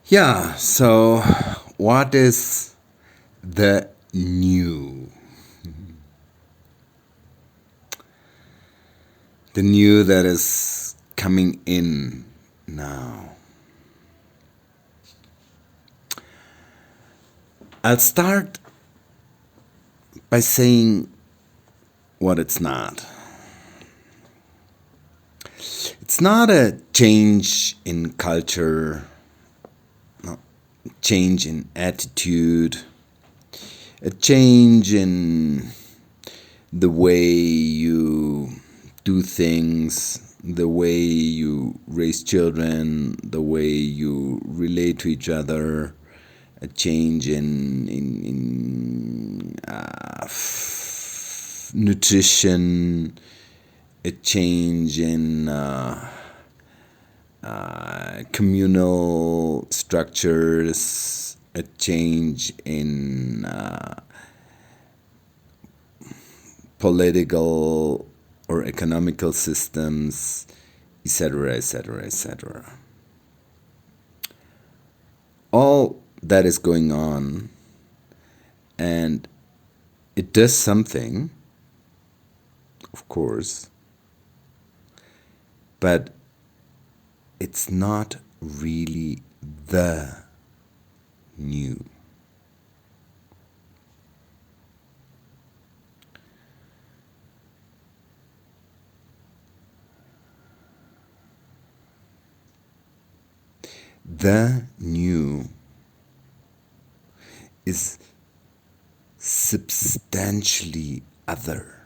Yeah, so what is the new? The new that is coming in now. I'll start by saying what it's not. It's not a change in culture, no, change in attitude, a change in the way you do things, the way you raise children, the way you relate to each other, a change in nutrition, a change in communal structures, a change in political or economical systems, etc., etc., etc. All that is going on, and it does something, of course, but it's not really the new. The new is substantially other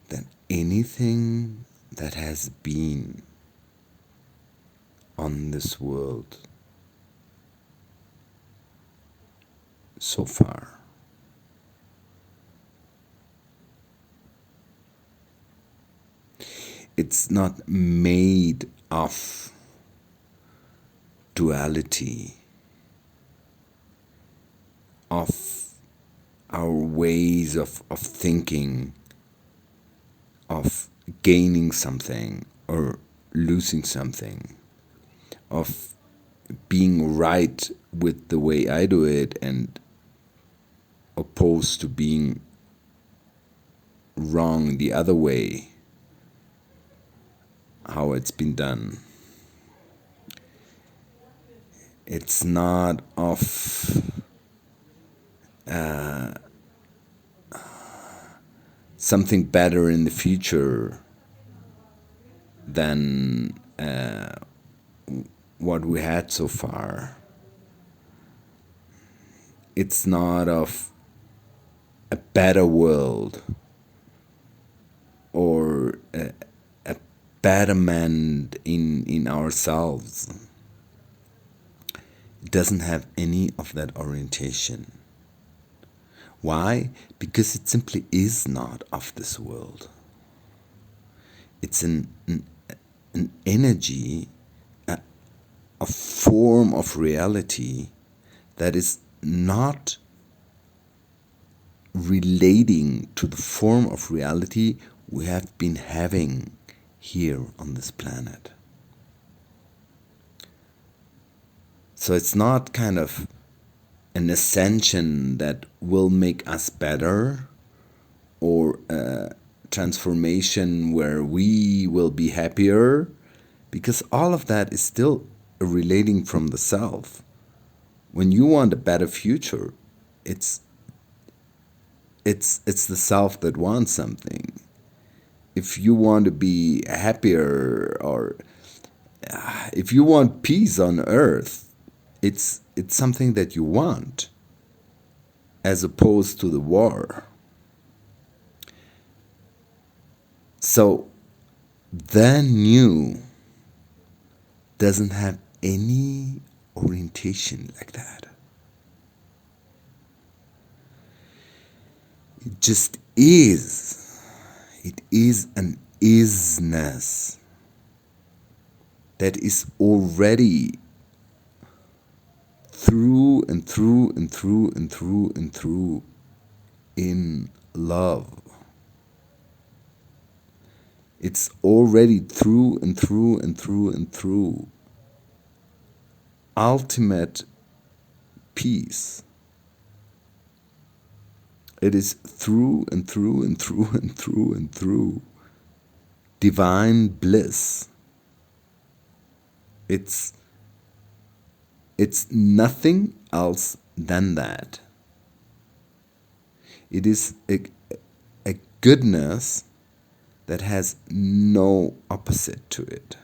than anything that has been on this world so far. It's not made of duality, of our ways of thinking, of gaining something or losing something, of being right with the way I do it and opposed to being wrong the other way, how it's been done. It's not of something better in the future than what we had so far. It's not of a better world or a betterment in ourselves. It doesn't have any of that orientation. Why? Because it simply is not of this world. It's an energy, a form of reality that is not relating to the form of reality we have been having here on this planet. So it's not kind of an ascension that will make us better, or a transformation where we will be happier, because all of that is still relating from the self. When you want a better future, it's the self that wants something. If you want to be happier, or if you want peace on earth, it's something that you want, as opposed to the war. So the new doesn't have any orientation like that. It just is. It is an isness that is already through and through and through and through and through in love. It's already through and through and through and through ultimate peace. It is through and through and through and through and through divine bliss. It's nothing else than that. It is a goodness that has no opposite to it.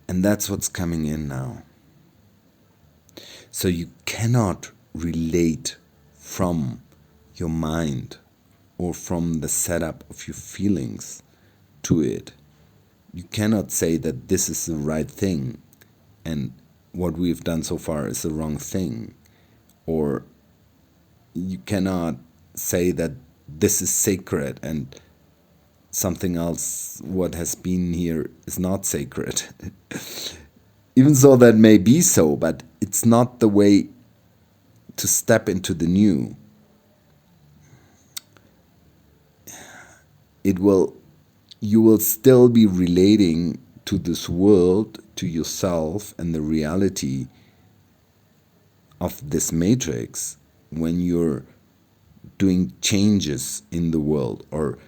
And that's what's coming in now. So you cannot relate from your mind or from the setup of your feelings to it. You cannot say that this is the right thing and what we've done so far is the wrong thing. Or you cannot say that this is sacred and something else, what has been here, is not sacred. Even though that may be so, but it's not the way to step into the new. You will still be relating to this world, to yourself, and the reality of this matrix when you're doing changes in the world, or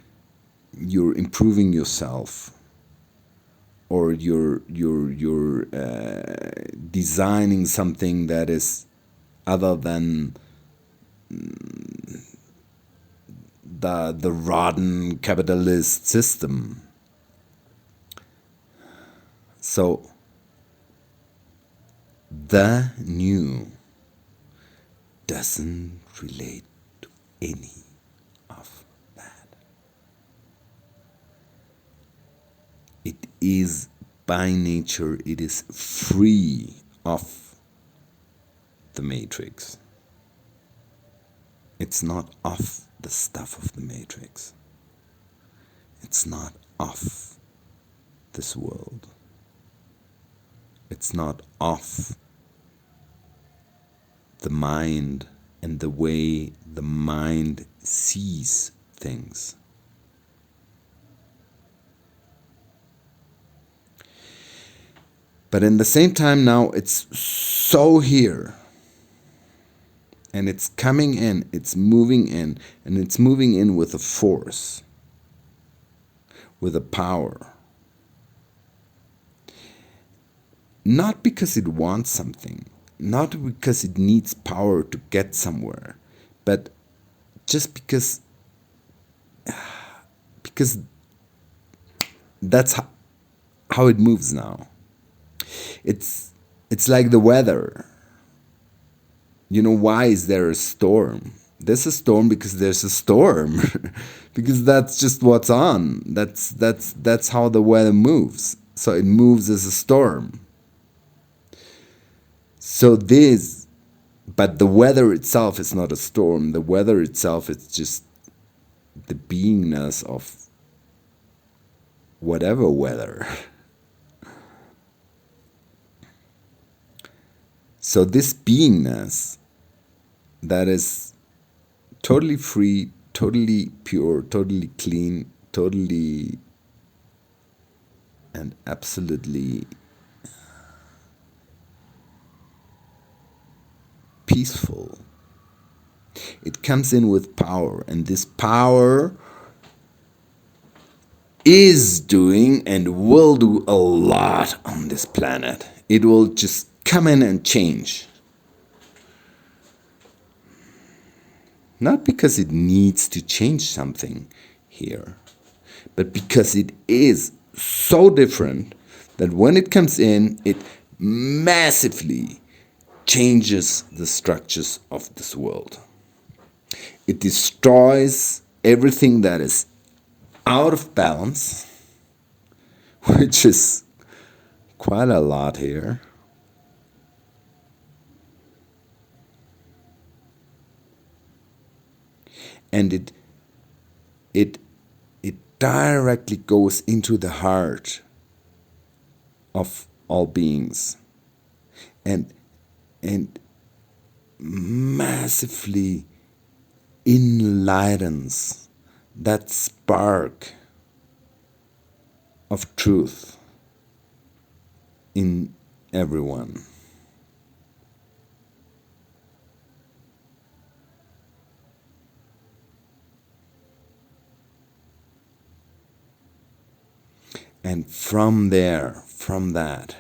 you're improving yourself, or you're designing something that is other than the rotten capitalist system. So the new doesn't relate to any of that. It is by nature, it is free of the matrix. It's not of the stuff of the matrix. It's not of this world. It's not of the mind and the way the mind sees things. But in the same time now, it's so here. And it's coming in, it's moving in, and it's moving in with a force, with a power. Not because it wants something, not because it needs power to get somewhere, but just because that's how it moves now. It's like the weather. You know, why is there a storm? There's a storm because there's a storm. Because that's just what's on. That's how the weather moves. So it moves as a storm. But the weather itself is not a storm. The weather itself is just the beingness of whatever weather. So this beingness that is totally free, totally pure, totally clean, totally and absolutely peaceful. It comes in with power, and this power is doing and will do a lot on this planet. It will just come in and change. Not because it needs to change something here, but because it is so different that when it comes in, it massively changes the structures of this world. It destroys everything that is out of balance, which is quite a lot here. And it directly goes into the heart of all beings, and massively enlightens that spark of truth in everyone. And from there, from that,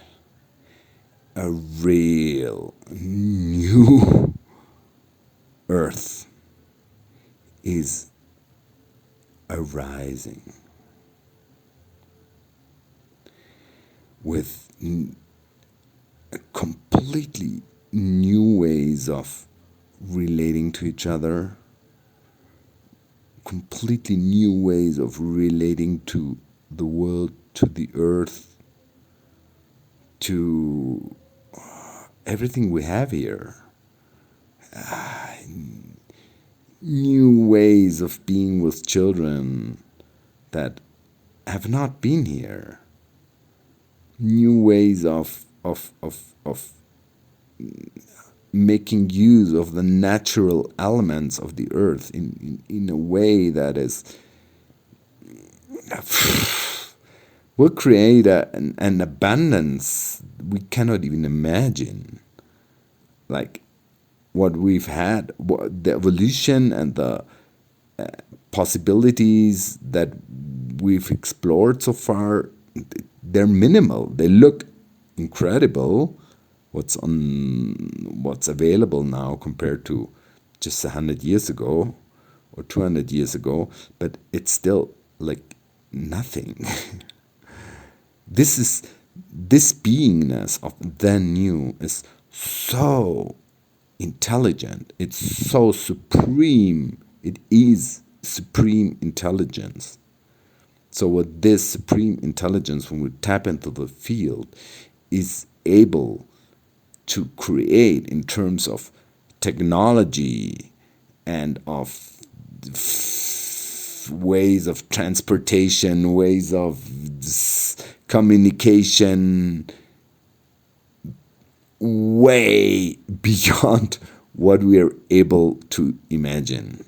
a real new earth is arising with completely new ways of relating to each other, completely new ways of relating to the world, to the earth, to everything we have here. New ways of being with children that have not been here. New ways of making use of the natural elements of the earth in a way that is will create an abundance we cannot even imagine. Like what we've had, the evolution and the possibilities that we've explored so far, they're minimal. They look incredible. What's available now compared to just 100 years ago or 200 years ago, but it's still like nothing. This beingness of the new is so intelligent. It's so supreme. It is supreme intelligence. So what this supreme intelligence, when we tap into the field, is able to create in terms of technology and of ways of transportation, ways of communication, way beyond what we are able to imagine.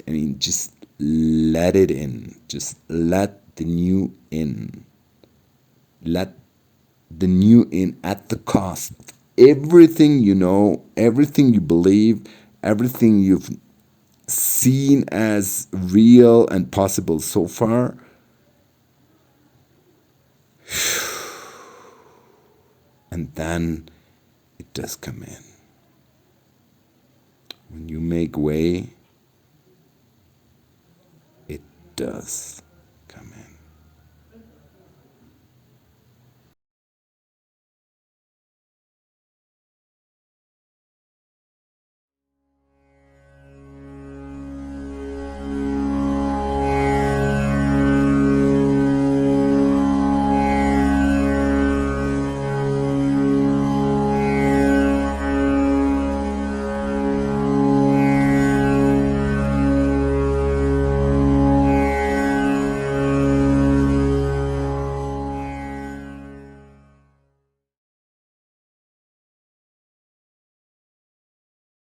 I mean, just let it in. Just let the new in. Let the new in at the cost. Everything you know, everything you believe, everything you've seen as real and possible so far, and then it does come in. When you make way, it does.